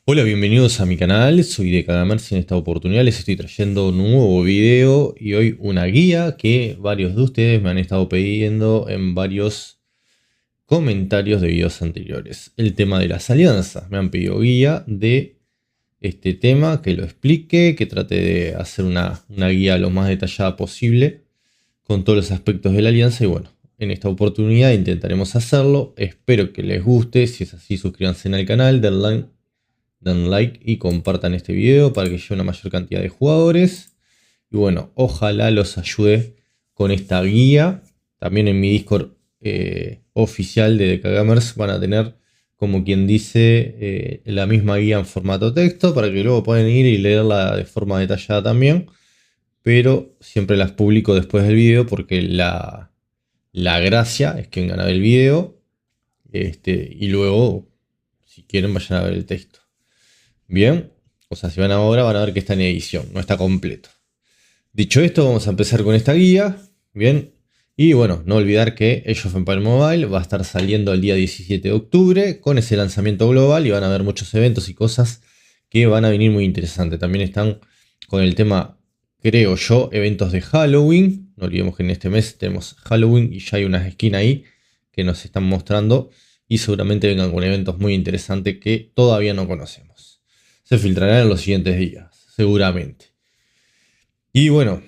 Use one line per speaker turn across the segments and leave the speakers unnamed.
Hola, bienvenidos a mi canal, soy de Cagamers y en esta oportunidad les estoy trayendo un nuevo video y hoy una guía que varios de ustedes me han estado pidiendo en varios comentarios de videos anteriores. El tema de las alianzas, me han pedido guía de este tema, que lo explique, que trate de hacer una guía lo más detallada posible con todos los aspectos de la alianza y bueno, en esta oportunidad intentaremos hacerlo, espero que les guste, si es así suscríbanse al canal, den like y compartan este video para que llegue a una mayor cantidad de jugadores. Y bueno, ojalá los ayude con esta guía. También en mi Discord oficial de DKGamers van a tener, como quien dice, la misma guía en formato texto para que luego puedan ir y leerla de forma detallada también. Pero siempre las publico después del video porque la gracia es que vengan a ver el video y luego, si quieren, vayan a ver el texto. Bien, o sea, si van ahora van a ver que está en edición, no está completo. Dicho esto, vamos a empezar con esta guía. Bien, y bueno, no olvidar que Age of Empires Mobile va a estar saliendo el día 17 de octubre con ese lanzamiento global y van a haber muchos eventos y cosas que van a venir muy interesantes. También están con el tema, creo yo, eventos de Halloween. No olvidemos que en este mes tenemos Halloween y ya hay unas skins ahí que nos están mostrando y seguramente vengan con eventos muy interesantes que todavía no conocemos. Se filtrarán en los siguientes días, seguramente. Y bueno,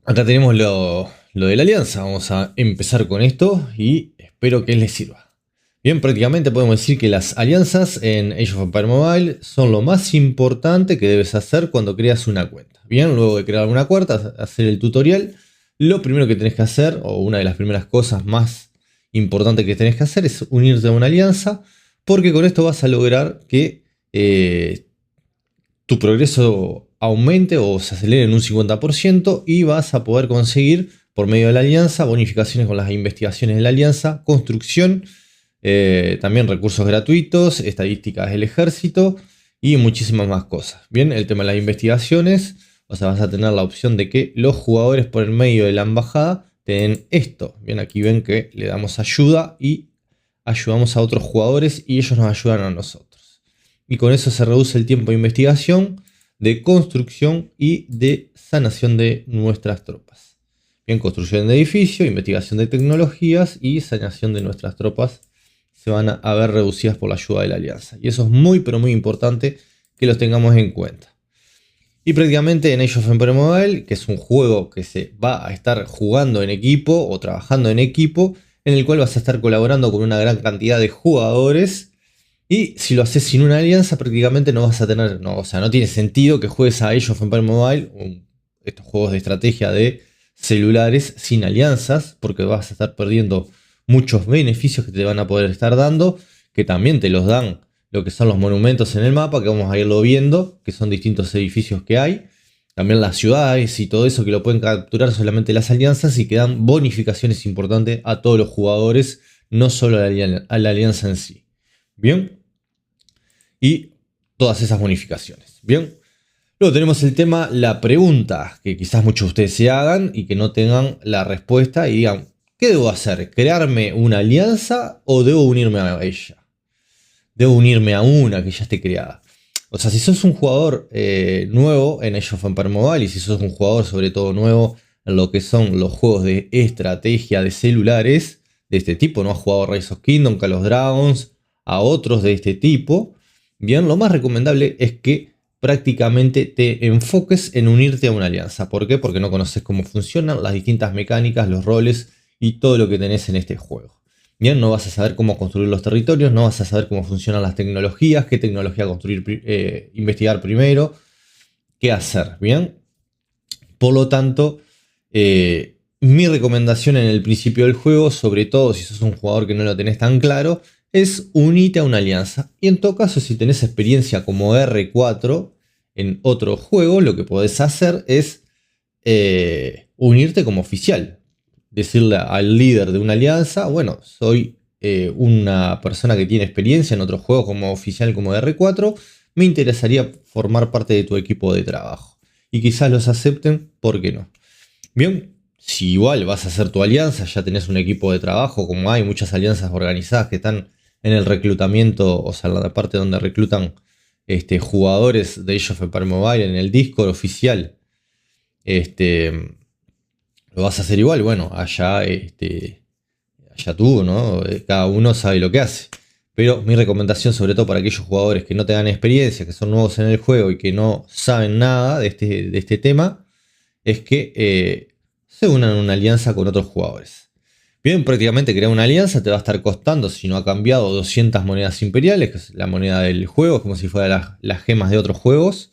acá tenemos lo de la alianza. Vamos a empezar con esto y espero que les sirva. Bien, prácticamente podemos decir que las alianzas en Age of Empires Mobile son lo más importante que debes hacer cuando creas una cuenta. Bien, luego de crear una cuenta, hacer el tutorial, lo primero que tenés que hacer, o una de las primeras cosas más importantes que tenés que hacer, es unirte a una alianza, porque con esto vas a lograr que tu progreso aumente o se acelere en un 50% y vas a poder conseguir por medio de la alianza bonificaciones con las investigaciones de la alianza, construcción, también recursos gratuitos, estadísticas del ejército y muchísimas más cosas. Bien, el tema de las investigaciones, o sea, vas a tener la opción de que los jugadores por el medio de la embajada te den esto. Bien, aquí ven que le damos ayuda y ayudamos a otros jugadores y ellos nos ayudan a nosotros. Y con eso se reduce el tiempo de investigación, de construcción y de sanación de nuestras tropas. Bien, construcción de edificios, investigación de tecnologías y sanación de nuestras tropas se van a ver reducidas por la ayuda de la alianza. Y eso es muy pero muy importante que los tengamos en cuenta. Y prácticamente en Age of Empires Mobile, que es un juego que se va a estar jugando en equipo o trabajando en equipo, en el cual vas a estar colaborando con una gran cantidad de jugadores. Y si lo haces sin una alianza, prácticamente no vas a tener, no, o sea, no tiene sentido que juegues a Age of Empires Mobile, estos juegos de estrategia de celulares sin alianzas, porque vas a estar perdiendo muchos beneficios que te van a poder estar dando, que también te los dan lo que son los monumentos en el mapa, que vamos a irlo viendo, que son distintos edificios que hay, también las ciudades y todo eso que lo pueden capturar solamente las alianzas y que dan bonificaciones importantes a todos los jugadores, no solo a la alianza en sí. Bien. Y todas esas bonificaciones. Bien. Luego tenemos el tema, la pregunta, que quizás muchos de ustedes se hagan y que no tengan la respuesta y digan, ¿qué debo hacer? ¿Crearme una alianza o debo unirme a ella? Debo unirme a una que ya esté creada. O sea, si sos un jugador nuevo en Age of Empires Mobile y si sos un jugador sobre todo nuevo en lo que son los juegos de estrategia de celulares de este tipo, no has jugado Rise of Kingdom, Call of Dragons, a otros de este tipo, bien, lo más recomendable es que prácticamente te enfoques en unirte a una alianza. ¿Por qué? Porque no conoces cómo funcionan las distintas mecánicas, los roles y todo lo que tenés en este juego. Bien, no vas a saber cómo construir los territorios, no vas a saber cómo funcionan las tecnologías, qué tecnología construir, investigar primero, qué hacer, ¿bien? Por lo tanto, mi recomendación en el principio del juego, sobre todo si sos un jugador que no lo tenés tan claro, es unirte a una alianza. Y en todo caso, si tenés experiencia como R4 en otro juego, lo que podés hacer es unirte como oficial. Decirle al líder de una alianza, bueno, soy una persona que tiene experiencia en otros juegos como oficial como R4, me interesaría formar parte de tu equipo de trabajo. Y quizás los acepten, ¿por qué no? Bien, si igual vas a hacer tu alianza, ya tenés un equipo de trabajo, como hay muchas alianzas organizadas que están en el reclutamiento, o sea, en la parte donde reclutan jugadores de Age of Empires Mobile en el Discord oficial, lo vas a hacer igual. Bueno, allá tú, ¿no? Cada uno sabe lo que hace. Pero mi recomendación, sobre todo para aquellos jugadores que no tengan experiencia, que son nuevos en el juego y que no saben nada de este tema, es que se unan a una alianza con otros jugadores. Bien, prácticamente crear una alianza te va a estar costando, si no ha cambiado, 200 monedas imperiales, que es la moneda del juego, es como si fueran las gemas de otros juegos.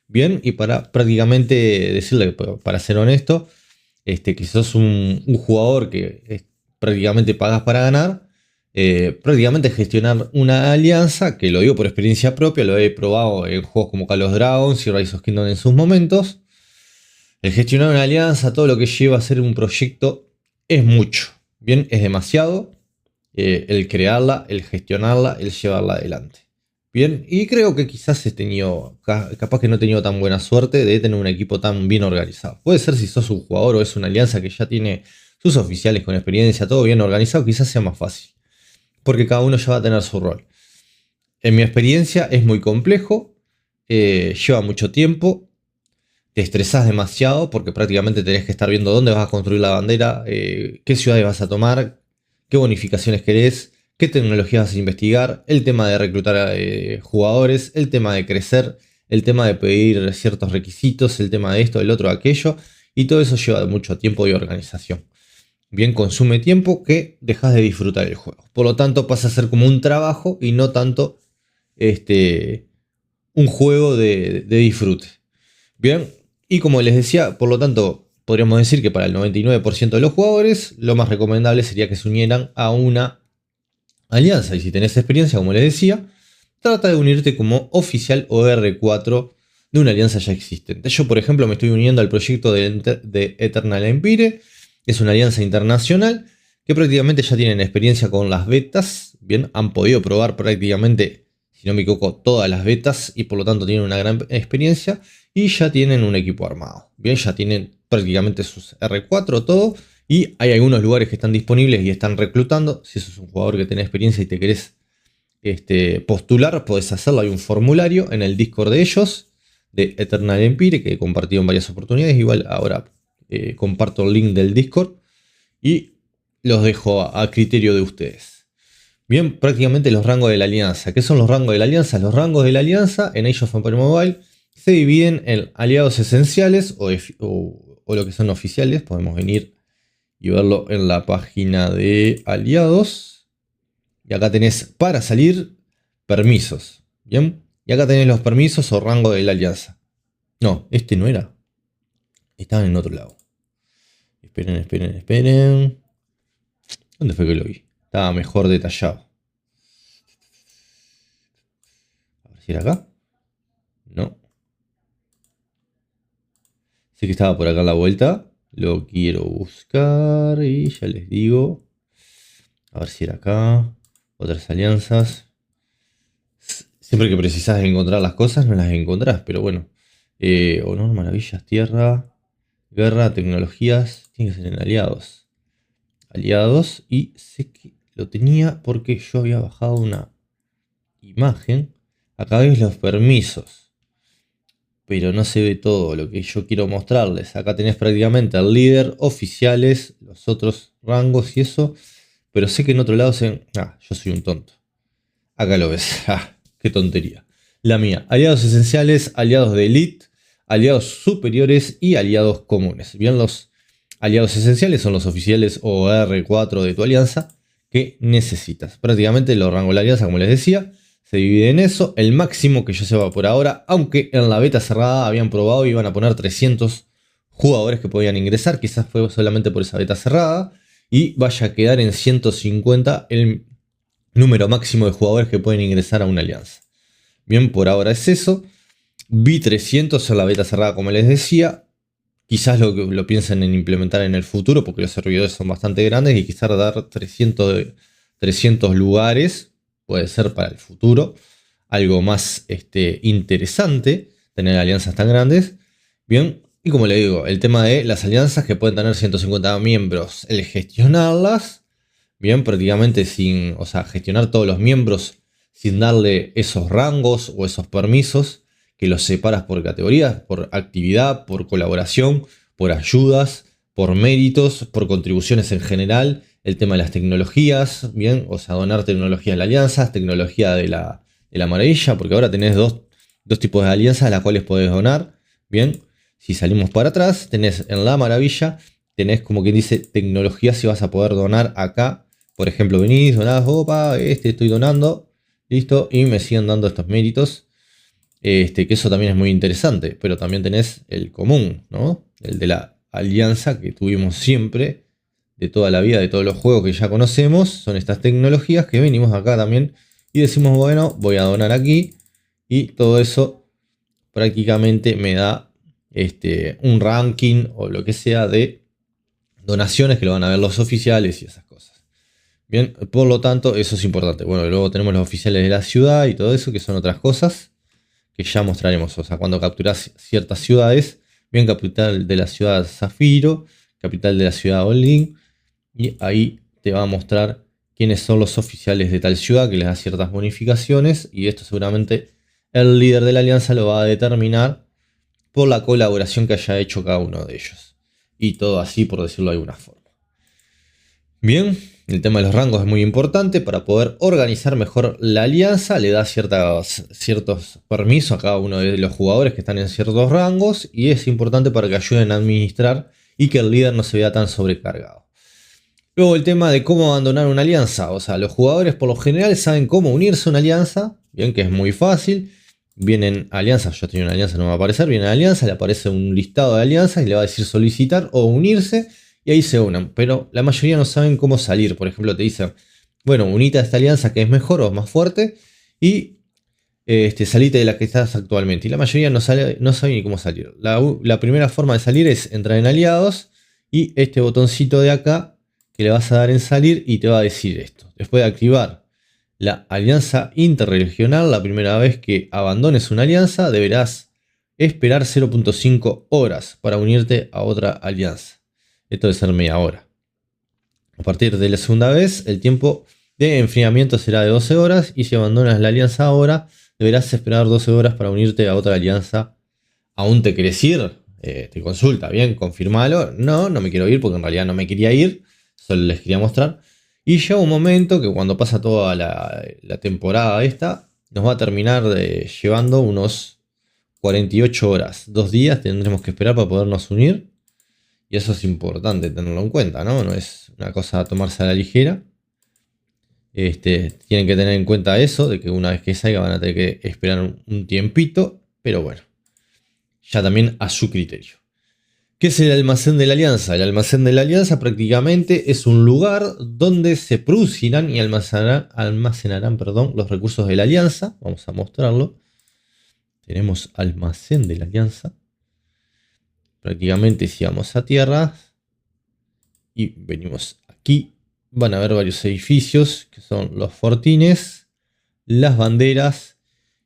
Bien, y para prácticamente decirle, para ser honesto, que sos un jugador que prácticamente pagas para ganar, prácticamente gestionar una alianza, que lo digo por experiencia propia, lo he probado en juegos como Call of Dragons y Rise of Kingdom en sus momentos. El gestionar una alianza, todo lo que lleva a ser un proyecto, es mucho. Bien, es demasiado. El crearla, el gestionarla, el llevarla adelante. Bien, y creo que quizás capaz que no he tenido tan buena suerte de tener un equipo tan bien organizado. Puede ser si sos un jugador o es una alianza que ya tiene sus oficiales con experiencia, todo bien organizado, quizás sea más fácil. Porque cada uno ya va a tener su rol. En mi experiencia es muy complejo, lleva mucho tiempo, te estresás demasiado porque prácticamente tenés que estar viendo dónde vas a construir la bandera, qué ciudades vas a tomar, qué bonificaciones querés, qué tecnologías vas a investigar, el tema de reclutar jugadores, el tema de crecer, el tema de pedir ciertos requisitos, el tema de esto, el otro, aquello, y todo eso lleva mucho tiempo y organización. Bien, consume tiempo que dejas de disfrutar el juego. Por lo tanto, pasa a ser como un trabajo y no tanto un juego de disfrute. Bien, y como les decía, por lo tanto, podríamos decir que para el 99% de los jugadores, lo más recomendable sería que se unieran a una alianza. Y si tenés experiencia, como les decía, trata de unirte como oficial o R4 de una alianza ya existente. Yo, por ejemplo, me estoy uniendo al proyecto de Eternal Empire. Es una alianza internacional que prácticamente ya tienen experiencia con las betas. Bien, han podido probar prácticamente, si no me equivoco, todas las betas y por lo tanto tienen una gran experiencia y ya tienen un equipo armado. Bien, ya tienen prácticamente sus R4, todo. Y hay algunos lugares que están disponibles y están reclutando. Si sos un jugador que tiene experiencia y te querés postular, podés hacerlo. Hay un formulario en el Discord de ellos, de Eternal Empire, que he compartido en varias oportunidades. Igual ahora comparto el link del Discord y los dejo a criterio de ustedes. Bien, prácticamente los rangos de la alianza. ¿Qué son los rangos de la alianza? Los rangos de la alianza en Age of Empires Mobile se dividen en aliados esenciales o lo que son oficiales. Podemos venir y verlo en la página de aliados. Y acá tenés para salir permisos. Bien, y acá tenés los permisos o rango de la alianza. No, este no era. Estaban en otro lado. Esperen. ¿Dónde fue que lo vi? Estaba mejor detallado. A ver si era acá. No. Sé que estaba por acá a la vuelta. Lo quiero buscar y ya les digo. A ver si era acá. Otras alianzas. Siempre que precisas encontrar las cosas no las encontrás. Pero bueno. Honor, maravillas, tierra. Guerra, tecnologías. Tiene que ser en aliados. Aliados. Y sé que lo tenía porque yo había bajado una imagen. Acá veis los permisos. Pero no se ve todo lo que yo quiero mostrarles. Acá tenés prácticamente al líder, oficiales, los otros rangos y eso. Pero sé que en otro lado se... yo soy un tonto. Acá lo ves. Qué tontería. La mía. Aliados esenciales, aliados de elite, aliados superiores y aliados comunes. Bien, los aliados esenciales son los oficiales o R4 de tu alianza que necesitas. Prácticamente los rangos de la alianza, como les decía, se divide en eso. El máximo que yo sepa por ahora, aunque en la beta cerrada habían probado y iban a poner 300 jugadores que podían ingresar. Quizás fue solamente por esa beta cerrada. Y vaya a quedar en 150 el número máximo de jugadores que pueden ingresar a una alianza. Bien, por ahora es eso. Vi 300 en la beta cerrada, como les decía. Quizás lo piensen en implementar en el futuro, porque los servidores son bastante grandes y quizás dar 300 lugares puede ser para el futuro algo más interesante, tener alianzas tan grandes. Bien, y como le digo, el tema de las alianzas que pueden tener 150 miembros, el gestionarlas, bien, prácticamente gestionar todos los miembros sin darle esos rangos o esos permisos que los separas por categorías, por actividad, por colaboración, por ayudas, por méritos, por contribuciones en general, el tema de las tecnologías, bien, o sea, donar tecnología de la alianza, tecnología de la maravilla, porque ahora tenés dos tipos de alianzas a las cuales podés donar, bien. Si salimos para atrás, tenés en la maravilla, tenés como que dice tecnología si vas a poder donar acá. Por ejemplo, venís, donás, opa, estoy donando, listo, y me siguen dando estos méritos. Que eso también es muy interesante, pero también tenés el común, ¿no? El de la alianza que tuvimos siempre, de toda la vida, de todos los juegos que ya conocemos, son estas tecnologías que venimos acá también y decimos, bueno, voy a donar aquí, y todo eso prácticamente me da un ranking o lo que sea de donaciones que lo van a ver los oficiales y esas cosas. Bien, por lo tanto, eso es importante. Bueno, luego tenemos los oficiales de la ciudad y todo eso, que son otras cosas que ya mostraremos. O sea, cuando capturas ciertas ciudades, bien, capital de la ciudad Zafiro, capital de la ciudad Olin, y ahí te va a mostrar quiénes son los oficiales de tal ciudad, que les da ciertas bonificaciones, y esto seguramente el líder de la alianza lo va a determinar por la colaboración que haya hecho cada uno de ellos. Y todo así, por decirlo de alguna forma. Bien, el tema de los rangos es muy importante para poder organizar mejor la alianza. Le da ciertos permisos a cada uno de los jugadores que están en ciertos rangos, y es importante para que ayuden a administrar y que el líder no se vea tan sobrecargado. Luego el tema de cómo abandonar una alianza. O sea, los jugadores por lo general saben cómo unirse a una alianza. Bien, que es muy fácil. Vienen alianzas, yo tengo una alianza, no me va a aparecer. Viene alianza, le aparece un listado de alianzas y le va a decir solicitar o unirse. Y ahí se unen. Pero la mayoría no saben cómo salir. Por ejemplo, te dicen, bueno, unite a esta alianza que es mejor o más fuerte. Y salite de la que estás actualmente. Y la mayoría no sabe ni cómo salir. La primera forma de salir es entrar en aliados. Y este botoncito de acá que le vas a dar en salir y te va a decir esto. Después de activar la alianza interregional, la primera vez que abandones una alianza deberás esperar 0.5 horas para unirte a otra alianza. Esto debe ser media hora. A partir de la segunda vez, el tiempo de enfriamiento será de 12 horas, y si abandonas la alianza ahora, deberás esperar 12 horas para unirte a otra alianza. ¿Aún te querés ir? Te consulta, bien, confirmalo. No me quiero ir porque en realidad no me quería ir. Solo les quería mostrar. Y llega un momento que cuando pasa toda la temporada esta, nos va a terminar llevando unos 48 horas. 2 días tendremos que esperar para podernos unir. Y eso es importante tenerlo en cuenta, ¿no? No es una cosa a tomarse a la ligera. Tienen que tener en cuenta eso, de que una vez que salga van a tener que esperar un tiempito. Pero bueno, ya también a su criterio. ¿Qué es el almacén de la alianza? El almacén de la alianza prácticamente es un lugar donde se producirán y almacenarán los recursos de la alianza. Vamos a mostrarlo. Tenemos almacén de la alianza. Prácticamente si vamos a tierra y venimos aquí, van a ver varios edificios que son los fortines, las banderas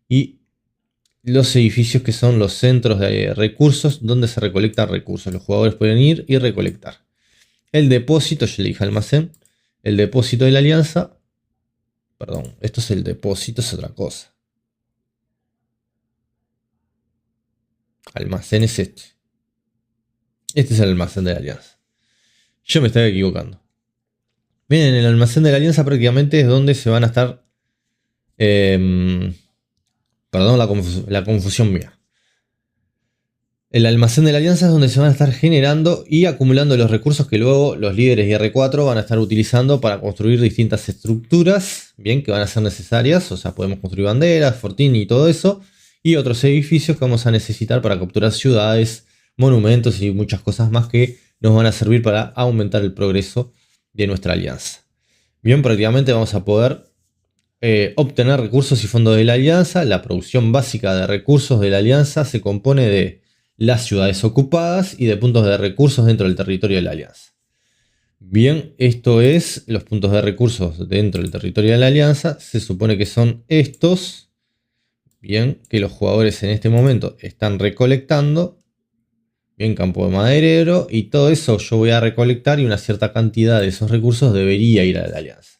y los edificios que son los centros de recursos donde se recolectan recursos. Los jugadores pueden ir y recolectar. El depósito, yo le dije almacén. El depósito de la alianza. Perdón, esto es el depósito, es otra cosa. Almacén es este. Este es el almacén de la alianza. Yo me estaba equivocando. Bien, en el almacén de la alianza prácticamente es donde se van a estar... Perdón la confusión mía. El almacén de la alianza es donde se van a estar generando y acumulando los recursos que luego los líderes de R4 van a estar utilizando para construir distintas estructuras, bien, que van a ser necesarias. O sea, podemos construir banderas, fortín y todo eso. Y otros edificios que vamos a necesitar para capturar ciudades, monumentos y muchas cosas más que nos van a servir para aumentar el progreso de nuestra alianza. Bien, prácticamente vamos a poder obtener recursos y fondos de la alianza. La producción básica de recursos de la alianza se compone de las ciudades ocupadas y de puntos de recursos dentro del territorio de la alianza. Bien, esto es los puntos de recursos dentro del territorio de la alianza. Se supone que son estos. Bien, que los jugadores en este momento están recolectando. Bien, campo de maderero y todo eso yo voy a recolectar, y una cierta cantidad de esos recursos debería ir a la alianza.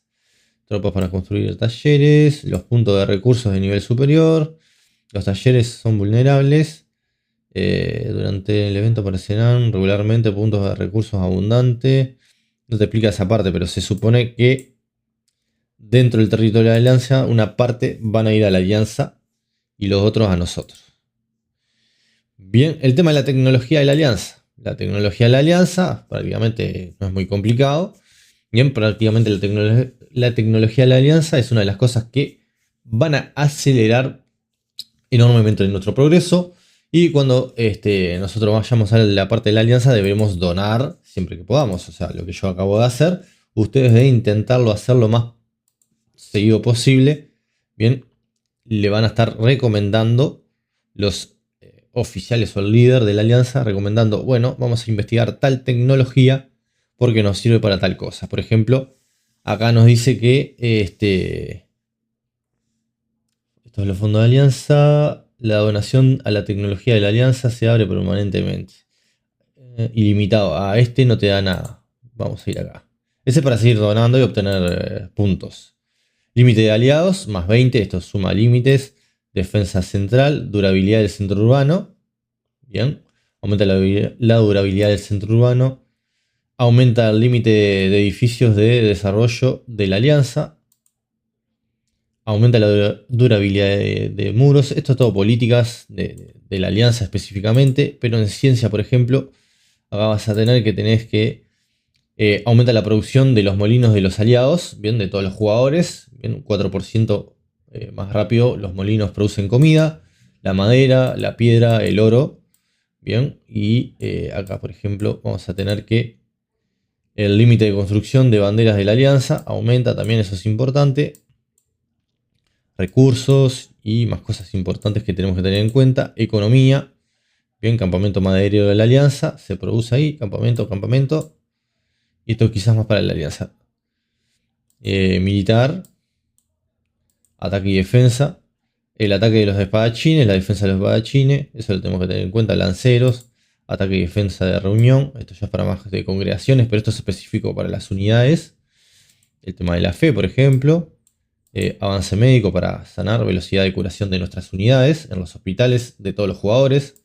tropas para construir talleres, los puntos de recursos de nivel superior. Los talleres son vulnerables. Durante el evento aparecerán regularmente puntos de recursos abundantes. No te explica esa parte, pero se supone que dentro del territorio de la alianza, una parte van a ir a la alianza y los otros a nosotros. Bien, el tema de la tecnología de la alianza. La tecnología de la alianza prácticamente no es muy complicado. Bien, prácticamente la tecnología de la alianza es una de las cosas que van a acelerar enormemente nuestro progreso. Y cuando nosotros vayamos a la parte de la alianza, debemos donar siempre que podamos. O sea, lo que yo acabo de hacer, ustedes deben intentarlo hacer lo más seguido posible. Bien, le van a estar recomendando los oficiales o el líder de la alianza, recomendando, bueno, vamos a investigar tal tecnología porque nos sirve para tal cosa. Por ejemplo, acá nos dice que esto es los fondos de alianza. La donación a la tecnología de la alianza se abre permanentemente. Ilimitado. A este no te da nada. Vamos a ir acá. Ese es para seguir donando y obtener puntos. Límite de aliados, más 20. Esto suma límites. Defensa central. Durabilidad del centro urbano. Bien. Aumenta la durabilidad del centro urbano. Aumenta el límite de edificios de desarrollo de la alianza. Aumenta la durabilidad de muros. Esto es todo políticas de la alianza específicamente. Pero en ciencia, por ejemplo, acá vas a tener que tenés que aumenta la producción de los molinos de los aliados. Bien, de todos los jugadores. Bien, 4% más rápido los molinos producen comida. La madera, la piedra, el oro. Bien, y acá, por ejemplo, vamos a tener que el límite de construcción de banderas de la alianza aumenta. También eso es importante. Recursos y más cosas importantes que tenemos que tener en cuenta. Economía. Bien, campamento maderero de la alianza. Se produce ahí. Campamento. Y esto quizás más para la alianza. Militar. Ataque y defensa. El ataque de los espadachines. La defensa de los espadachines. Eso lo tenemos que tener en cuenta. Lanceros. Ataque y defensa de reunión. Esto ya es para más de congregaciones. Pero esto es específico para las unidades. El tema de la fe, por ejemplo. Avance médico para sanar, velocidad de curación de nuestras unidades en los hospitales de todos los jugadores.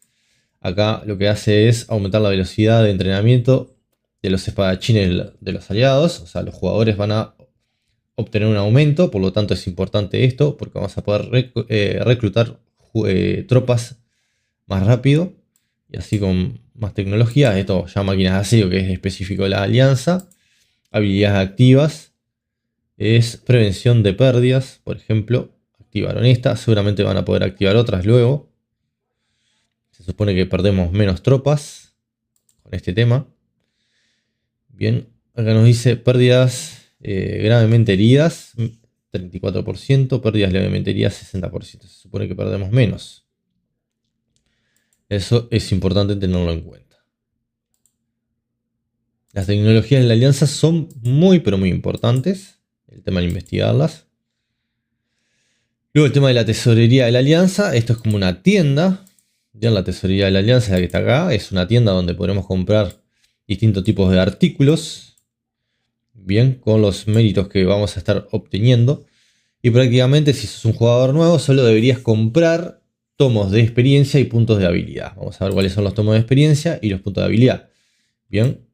Acá lo que hace es aumentar la velocidad de entrenamiento de los espadachines de los aliados. O sea, los jugadores van a obtener un aumento, por lo tanto es importante esto, porque vamos a poder reclutar tropas más rápido y así con más tecnología. Esto ya máquinas de asedio, que es específico de la alianza. Habilidades activas. Es prevención de pérdidas, por ejemplo. Activaron esta, seguramente van a poder activar otras luego. Se supone que perdemos menos tropas con este tema. Bien, acá nos dice pérdidas gravemente heridas, 34%, pérdidas levemente heridas, 60%. Se supone que perdemos menos. Eso es importante tenerlo en cuenta. Las tecnologías de la alianza son muy, pero muy importantes. El tema de investigarlas. Luego el tema de la tesorería de la alianza. Esto es como una tienda. Ya la tesorería de la alianza, la que está acá, es una tienda donde podremos comprar distintos tipos de artículos. Bien, con los méritos que vamos a estar obteniendo. Y prácticamente si sos un jugador nuevo, solo deberías comprar tomos de experiencia y puntos de habilidad. Vamos a ver cuáles son los tomos de experiencia y los puntos de habilidad. Bien.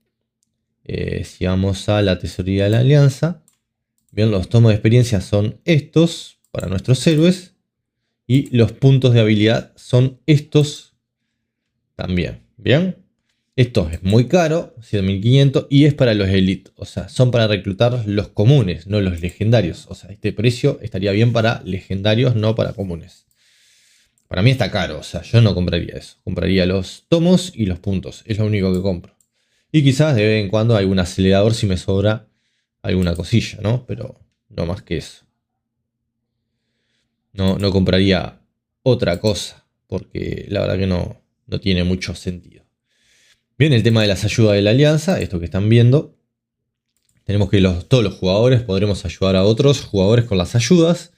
Si vamos a la tesorería de la alianza. Bien, los tomos de experiencia son estos para nuestros héroes. Y los puntos de habilidad son estos también. Bien. Esto es muy caro, 7.500, y es para los elite. O sea, son para reclutar los comunes, no los legendarios. O sea, este precio estaría bien para legendarios, no para comunes. Para mí está caro, o sea, yo no compraría eso. Compraría los tomos y los puntos. Es lo único que compro. Y quizás de vez en cuando algún acelerador si me sobra alguna cosilla, ¿no? Pero no más que eso. No compraría otra cosa, porque la verdad que no tiene mucho sentido. Bien, el tema de las ayudas de la alianza, esto que están viendo. Tenemos que todos los jugadores podremos ayudar a otros jugadores con las ayudas.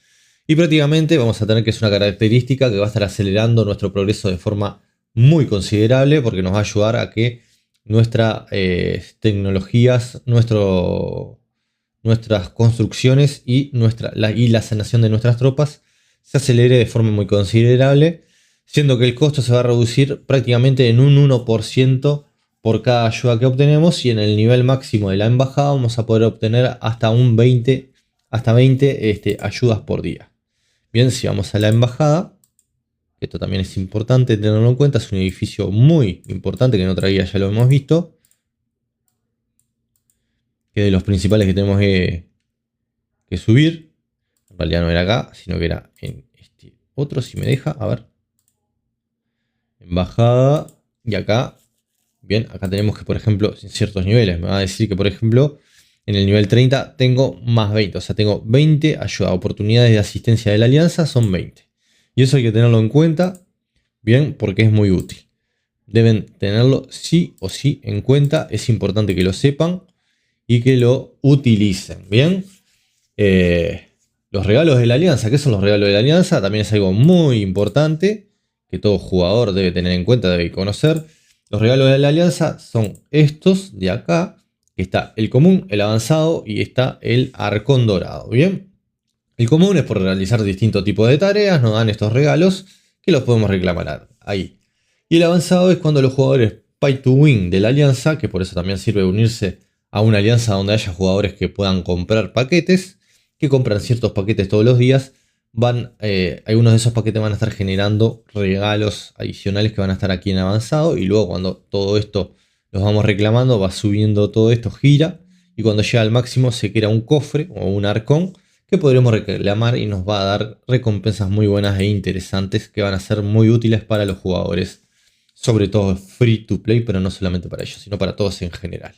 Y prácticamente vamos a tener que es una característica que va a estar acelerando nuestro progreso de forma muy considerable, porque nos va a ayudar a que nuestras tecnologías, nuestro nuestras construcciones y la sanación de nuestras tropas se acelere de forma muy considerable, siendo que el costo se va a reducir prácticamente en un 1% por cada ayuda que obtenemos, y en el nivel máximo de la embajada vamos a poder obtener hasta 20 ayudas por día. Bien, si vamos a la embajada, esto también es importante tenerlo en cuenta, es un edificio muy importante que en otra guía ya lo hemos visto, que es de los principales que tenemos que subir. En realidad no era acá, sino que era en este otro, si me deja, a ver. Embajada, y acá, bien, acá tenemos que, por ejemplo, en ciertos niveles, me va a decir que, por ejemplo, en el nivel 30 tengo más 20, o sea, tengo 20 ayuda, oportunidades de asistencia de la alianza son 20. Y eso hay que tenerlo en cuenta, bien, porque es muy útil. Deben tenerlo sí o sí en cuenta, es importante que lo sepan y que lo utilicen, bien. Los regalos de la alianza, ¿qué son los regalos de la alianza? También es algo muy importante que todo jugador debe tener en cuenta, debe conocer. Los regalos de la alianza son estos de acá. Está el común, el avanzado y está el arcón dorado. Bien, el común es por realizar distintos tipos de tareas, nos dan estos regalos que los podemos reclamar ahí. Y el avanzado es cuando los jugadores Pay to Win de la alianza, que por eso también sirve unirse a una alianza donde haya jugadores que puedan comprar paquetes, que compran ciertos paquetes todos los días, algunos de esos paquetes van a estar generando regalos adicionales que van a estar aquí en avanzado, y luego cuando todo esto los vamos reclamando, va subiendo todo esto, gira, y cuando llega al máximo se crea un cofre o un arcón que podremos reclamar y nos va a dar recompensas muy buenas e interesantes que van a ser muy útiles para los jugadores, sobre todo free to play, pero no solamente para ellos, sino para todos en general.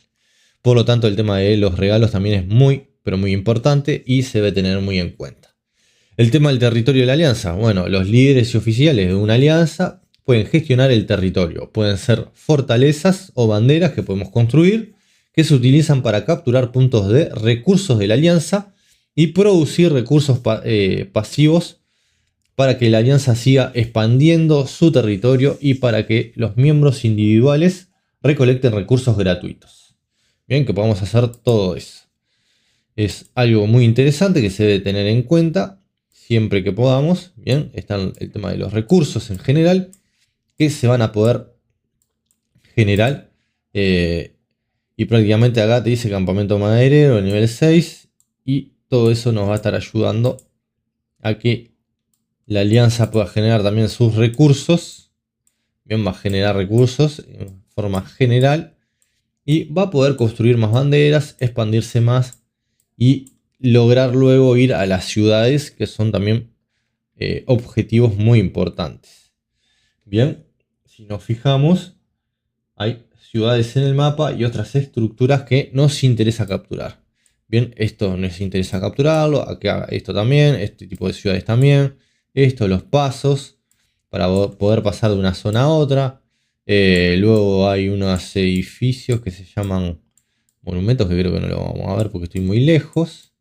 Por lo tanto, el tema de los regalos también es muy, pero muy importante y se debe tener muy en cuenta. El tema del territorio de la alianza. Bueno, los líderes y oficiales de una alianza pueden gestionar el territorio. Pueden ser fortalezas o banderas que podemos construir, que se utilizan para capturar puntos de recursos de la alianza y producir recursos pasivos para que la alianza siga expandiendo su territorio y para que los miembros individuales recolecten recursos gratuitos. Bien, que podamos hacer todo eso. Es algo muy interesante que se debe tener en cuenta siempre que podamos. Bien, está el tema de los recursos en general que se van a poder generar. Y prácticamente acá te dice campamento maderero nivel 6. Y todo eso nos va a estar ayudando a que la alianza pueda generar también sus recursos. Bien, va a generar recursos en forma general. Y va a poder construir más banderas, expandirse más y lograr luego ir a las ciudades, que son también objetivos muy importantes. Bien, si nos fijamos, hay ciudades en el mapa y otras estructuras que nos interesa capturar. Bien, esto nos interesa capturarlo, acá esto también, este tipo de ciudades también, esto, los pasos para poder pasar de una zona a otra. Luego hay unos edificios que se llaman monumentos, que creo que no lo vamos a ver porque estoy muy lejos.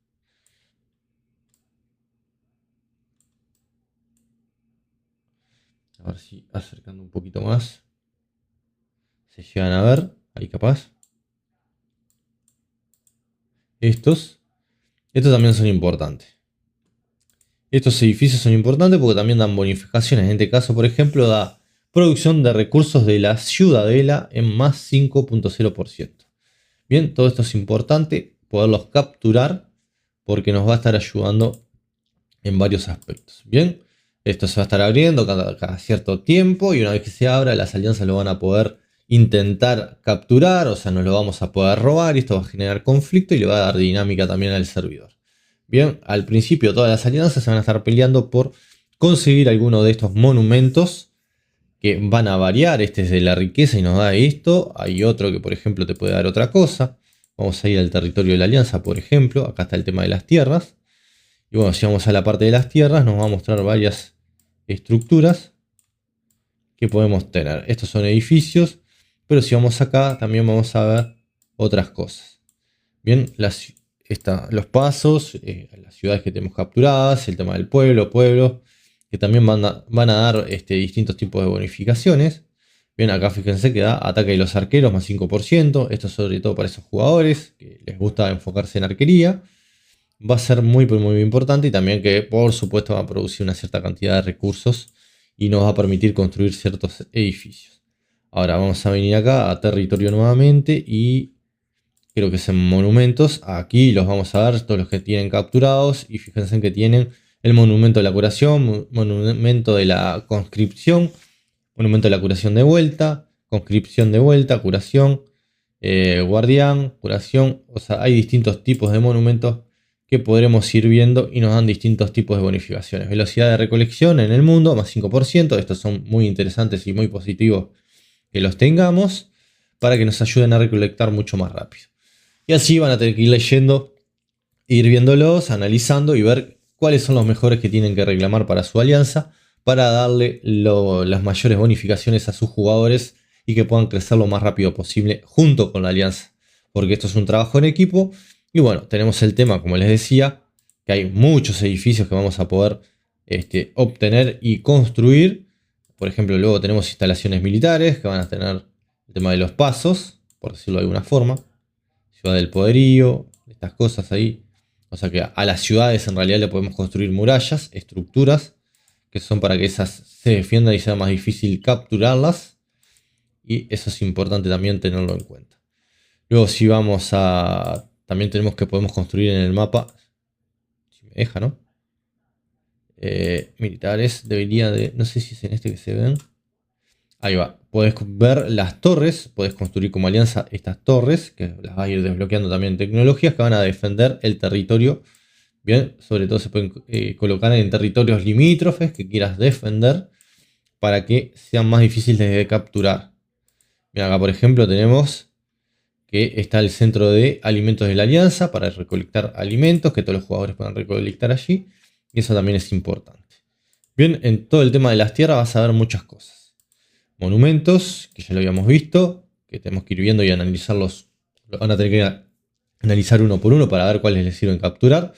A ver si acercando un poquito más se llegan a ver, ahí capaz. Estos también son importantes. Estos edificios son importantes porque también dan bonificaciones. En este caso, por ejemplo, da producción de recursos de la ciudadela en más 5.0%. Bien, todo esto es importante poderlos capturar porque nos va a estar ayudando en varios aspectos. Bien, esto se va a estar abriendo cada cierto tiempo y una vez que se abra, las alianzas lo van a poder intentar capturar, o sea, nos lo vamos a poder robar y esto va a generar conflicto y le va a dar dinámica también al servidor. Bien, al principio todas las alianzas se van a estar peleando por conseguir alguno de estos monumentos que van a variar. Este es de la riqueza y nos da esto. Hay otro que, por ejemplo, te puede dar otra cosa. Vamos a ir al territorio de la alianza, por ejemplo. Acá está el tema de las tierras. Y bueno, si vamos a la parte de las tierras, nos va a mostrar varias estructuras que podemos tener. Estos son edificios, pero si vamos acá, también vamos a ver otras cosas. Bien, los pasos, las ciudades que tenemos capturadas, el tema del pueblo, que también van a dar distintos tipos de bonificaciones. Bien, acá fíjense que da ataque de los arqueros más 5%. Esto sobre todo para esos jugadores que les gusta enfocarse en arquería. va a ser muy, pero muy importante, y también que por supuesto va a producir una cierta cantidad de recursos y nos va a permitir construir ciertos edificios. Ahora vamos a venir acá a territorio nuevamente y creo que es en monumentos. Aquí los vamos a ver todos los que tienen capturados, y fíjense en que tienen el monumento de la curación, monumento de la conscripción, monumento de la curación de vuelta, conscripción de vuelta, curación, guardián, curación. O sea, hay distintos tipos de monumentos que podremos ir viendo y nos dan distintos tipos de bonificaciones. Velocidad de recolección en el mundo, más 5%. Estos son muy interesantes y muy positivos que los tengamos para que nos ayuden a recolectar mucho más rápido. Y así van a tener que ir leyendo, ir viéndolos, analizando y ver cuáles son los mejores que tienen que reclamar para su alianza, para darle las mayores bonificaciones a sus jugadores y que puedan crecer lo más rápido posible junto con la alianza. Porque esto es un trabajo en equipo. Y bueno, tenemos el tema, como les decía, que hay muchos edificios que vamos a poder obtener y construir. Por ejemplo, luego tenemos instalaciones militares que van a tener el tema de los pasos, por decirlo de alguna forma. Ciudad del poderío, estas cosas ahí. O sea que a las ciudades en realidad le podemos construir murallas, estructuras, que son para que esas se defiendan y sea más difícil capturarlas. Y eso es importante también tenerlo en cuenta. Luego si vamos a... También tenemos que podemos construir en el mapa, si me deja, ¿no? Militares, debería de... No sé si es en este que se ven. Ahí va, podés ver las torres, podés construir como alianza estas torres, que las vas a ir desbloqueando también tecnologías que van a defender el territorio. Bien, sobre todo se pueden colocar en territorios limítrofes que quieras defender para que sean más difíciles de capturar. Bien, acá por ejemplo tenemos que está el centro de alimentos de la alianza para recolectar alimentos, que todos los jugadores puedan recolectar allí. Y eso también es importante. Bien, en todo el tema de las tierras vas a ver muchas cosas. Monumentos, que ya lo habíamos visto, que tenemos que ir viendo y analizarlos. Lo van a tener que analizar uno por uno para ver cuáles les sirven capturar.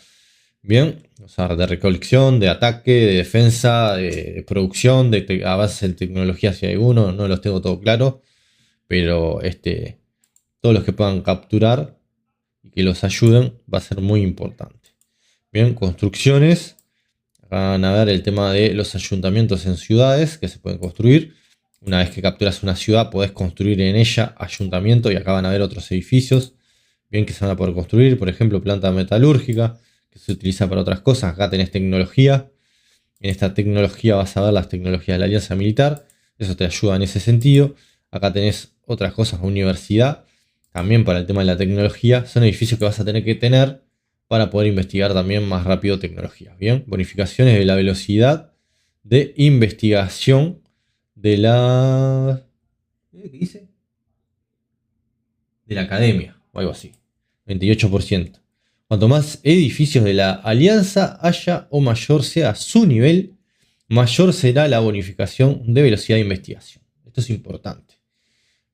Bien, o sea, de recolección, de ataque, de defensa, de producción, de avances en tecnología si hay uno, no los tengo todo claro. Pero todos los que puedan capturar y que los ayuden va a ser muy importante. Bien, construcciones. Van a ver el tema de los ayuntamientos en ciudades que se pueden construir. Una vez que capturas una ciudad, podés construir en ella ayuntamiento y acá van a ver otros edificios bien que se van a poder construir. Por ejemplo, planta metalúrgica, que se utiliza para otras cosas. Acá tenés tecnología. En esta tecnología vas a ver las tecnologías de la alianza militar. Eso te ayuda en ese sentido. Acá tenés otras cosas, universidad. También para el tema de la tecnología. Son edificios que vas a tener que tener para poder investigar también más rápido tecnología. Bien, bonificaciones de la velocidad de investigación de la... ¿Qué dice? De la academia, o algo así. 28%. Cuanto más edificios de la alianza haya o mayor sea su nivel, mayor será la bonificación de velocidad de investigación. Esto es importante.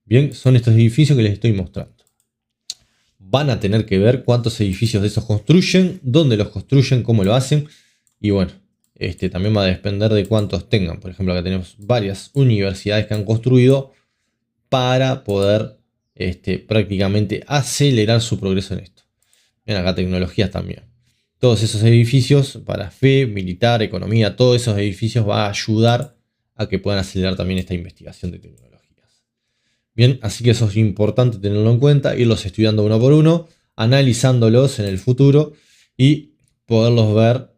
Bien, son estos edificios que les estoy mostrando. Van a tener que ver cuántos edificios de esos construyen, dónde los construyen, cómo lo hacen. Y bueno, también va a depender de cuántos tengan. Por ejemplo, acá tenemos varias universidades que han construido para poder prácticamente acelerar su progreso en esto. Ven acá tecnologías también. Todos esos edificios para fe, militar, economía, todos esos edificios va a ayudar a que puedan acelerar también esta investigación de tecnologías. Bien, así que eso es importante tenerlo en cuenta, irlos estudiando uno por uno, analizándolos en el futuro y poderlos ver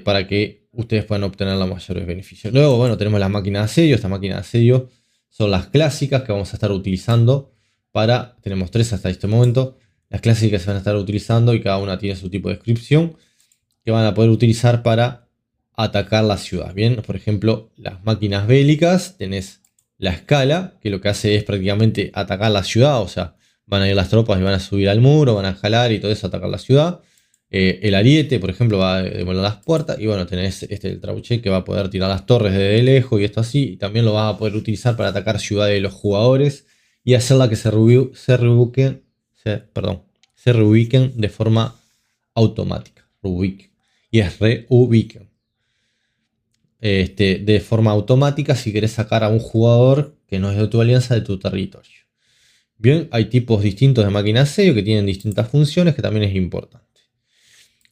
para que ustedes puedan obtener los mayores beneficios. Luego, bueno, tenemos las máquinas de asedio. Estas máquinas de asedio son las clásicas que vamos a estar utilizando para... Tenemos 3 hasta este momento. Las clásicas se van a estar utilizando y cada una tiene su tipo de descripción que van a poder utilizar para atacar la ciudad. Bien, por ejemplo, las máquinas bélicas, tenés la escala, que lo que hace es prácticamente atacar la ciudad. O sea, van a ir las tropas y van a subir al muro, van a jalar y todo eso, atacar la ciudad. El ariete, por ejemplo, va a demoler las puertas. Y bueno, tenés el trauche que va a poder tirar las torres desde lejos y esto así. Y también lo vas a poder utilizar para atacar ciudades de los jugadores y hacerla que se reubiquen de forma automática. Y es reubiquen. De forma automática si querés sacar a un jugador que no es de tu alianza de tu territorio. Bien, hay tipos distintos de máquinas de asedio que tienen distintas funciones que también es importante.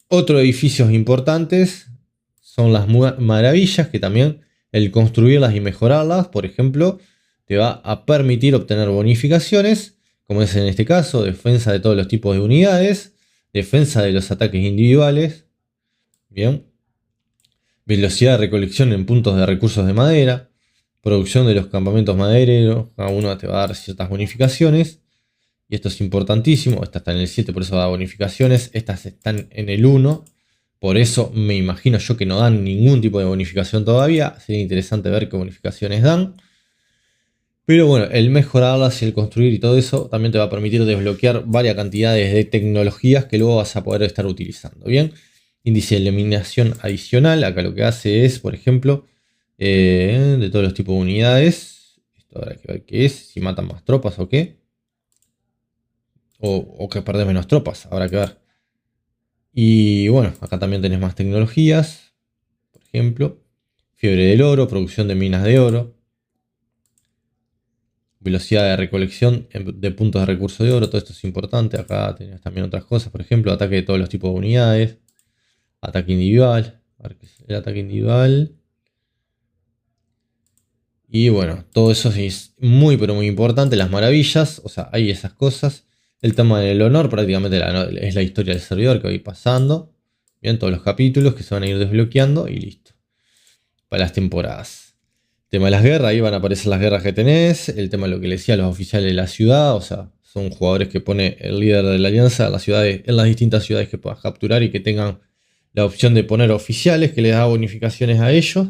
Otros edificios importantes son las maravillas, que también el construirlas y mejorarlas, por ejemplo, te va a permitir obtener bonificaciones, como es en este caso, defensa de todos los tipos de unidades, defensa de los ataques individuales, bien, velocidad de recolección en puntos de recursos de madera, producción de los campamentos madereros, cada uno te va a dar ciertas bonificaciones, y esto es importantísimo. Esta está en el 7, por eso da bonificaciones, estas están en el 1, por eso me imagino yo que no dan ningún tipo de bonificación todavía. Sería interesante ver qué bonificaciones dan. Pero bueno, el mejorarlas y el construir y todo eso también te va a permitir desbloquear varias cantidades de tecnologías que luego vas a poder estar utilizando. Bien, índice de eliminación adicional. Acá lo que hace es, por ejemplo, de todos los tipos de unidades. Esto habrá que ver qué es, si matan más tropas o qué. O que perdés menos tropas, habrá que ver. Y bueno, acá también tenés más tecnologías. Por ejemplo, fiebre del oro, producción de minas de oro. Velocidad de recolección de puntos de recursos de oro, todo esto es importante. Acá tenés también otras cosas, por ejemplo, ataque de todos los tipos de unidades. Ataque individual. A ver qué es el ataque individual. Y bueno, todo eso es muy pero muy importante. Las maravillas, o sea, hay esas cosas. El tema del honor prácticamente es la historia del servidor que voy pasando. Bien, todos los capítulos que se van a ir desbloqueando y listo. Para las temporadas. El tema de las guerras, ahí van a aparecer las guerras que tenés. El tema de lo que le decía a los oficiales de la ciudad. O sea, son jugadores que pone el líder de la alianza en las distintas ciudades que puedas capturar y que tengan la opción de poner oficiales que les da bonificaciones a ellos.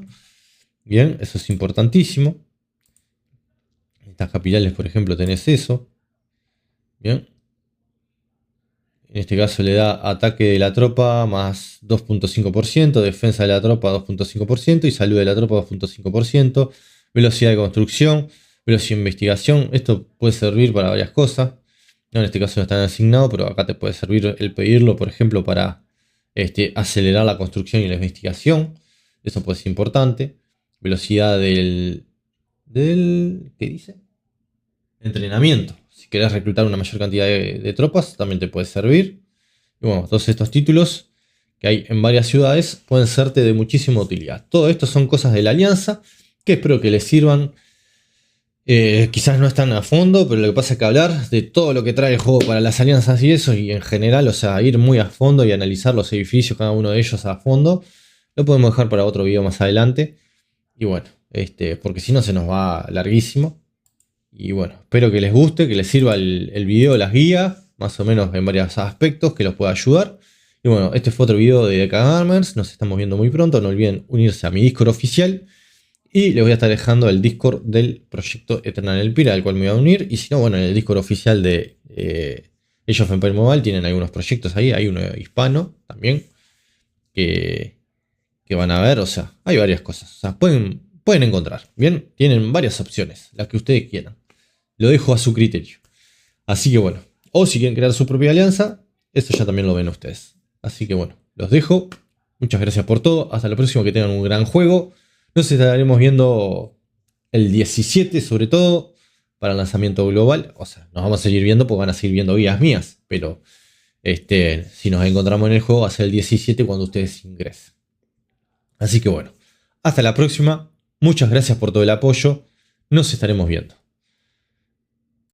Bien, eso es importantísimo. En estas capitales, por ejemplo, tenés eso. Bien. En este caso le da ataque de la tropa más 2.5%, defensa de la tropa 2.5% y salud de la tropa 2.5%, velocidad de construcción, velocidad de investigación. Esto puede servir para varias cosas. No, en este caso no están asignados, pero acá te puede servir el pedirlo, por ejemplo, para acelerar la construcción y la investigación. Eso puede ser importante. Velocidad ¿qué dice? Entrenamiento. Si querés reclutar una mayor cantidad de tropas, también te puede servir. Y bueno, todos estos títulos que hay en varias ciudades pueden serte de muchísima utilidad. Todo esto son cosas de la alianza que espero que les sirvan. Quizás no están a fondo, pero lo que pasa es que hablar de todo lo que trae el juego para las alianzas y eso, y en general, o sea, ir muy a fondo y analizar los edificios, cada uno de ellos a fondo, lo podemos dejar para otro video más adelante. Y bueno, porque si no se nos va larguísimo. Y bueno, espero que les guste, que les sirva el video, las guías, más o menos en varios aspectos, que los pueda ayudar. Y bueno, este fue otro video de DK Gamers, nos estamos viendo muy pronto, no olviden unirse a mi Discord oficial. Y les voy a estar dejando el Discord del proyecto Eternal Empire, al cual me voy a unir. Y si no, bueno, en el Discord oficial de Age of Empires Mobile tienen algunos proyectos ahí, hay uno hispano también, que van a ver, o sea, hay varias cosas, o sea, pueden encontrar, bien, tienen varias opciones, las que ustedes quieran. Lo dejo a su criterio. Así que bueno, o si quieren crear su propia alianza, eso ya también lo ven ustedes. Así que bueno, los dejo. Muchas gracias por todo. Hasta la próxima, que tengan un gran juego. Nos estaremos viendo el 17 sobre todo para el lanzamiento global. O sea, nos vamos a seguir viendo porque van a seguir viendo guías mías. Pero si nos encontramos en el juego va a ser el 17 cuando ustedes ingresen. Así que bueno, hasta la próxima. Muchas gracias por todo el apoyo. Nos estaremos viendo.